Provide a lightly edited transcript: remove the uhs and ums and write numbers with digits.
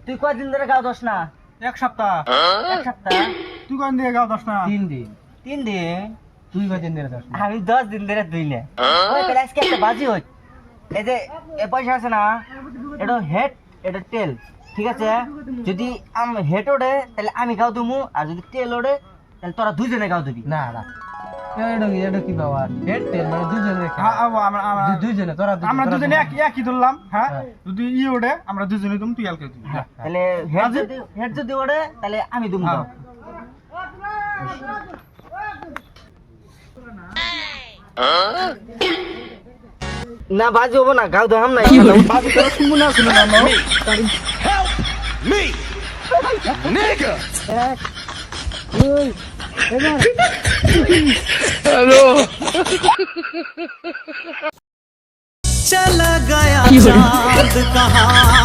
তুই কয়দিন ধরে গাও দোস না? এক সপ্তাহ। এক সপ্তাহ? তুই কয়দিন দিয়ে গাও দোস না? 3 দিন। 3 দিন? তুই কয়দিন ধরে দোস না? আমি 10 দিন ধরে দুই না। ওই তাহলে আজকে একটা বাজি হই। এই যে এ পয়সা আছে না, এটা হেড, এটা টেল, ঠিক আছে? যদি হেড ওড়ে তাহলে আমি গাও দিমু, আর যদি টেল ওড়ে তাহলে তোরা দুইজনে গাও দিবি। না না এটা কি বাবা হেড টেল মানে দুজনে হ্যাঁ, আমরা দুজনে তোরা আমরা দুজনে একই ধরলাম। হ্যাঁ, যদি ওঠে আমরা দুজনে তুমি তুই আলকে দিবি। তাহলে হেড যদি ওড়ে তাহলে আমি দিমু গাও। না বাজি হবো না, গাও দাম নাই। বাজি করে শুনবো না, শুনে না चला गया चांद कहाँ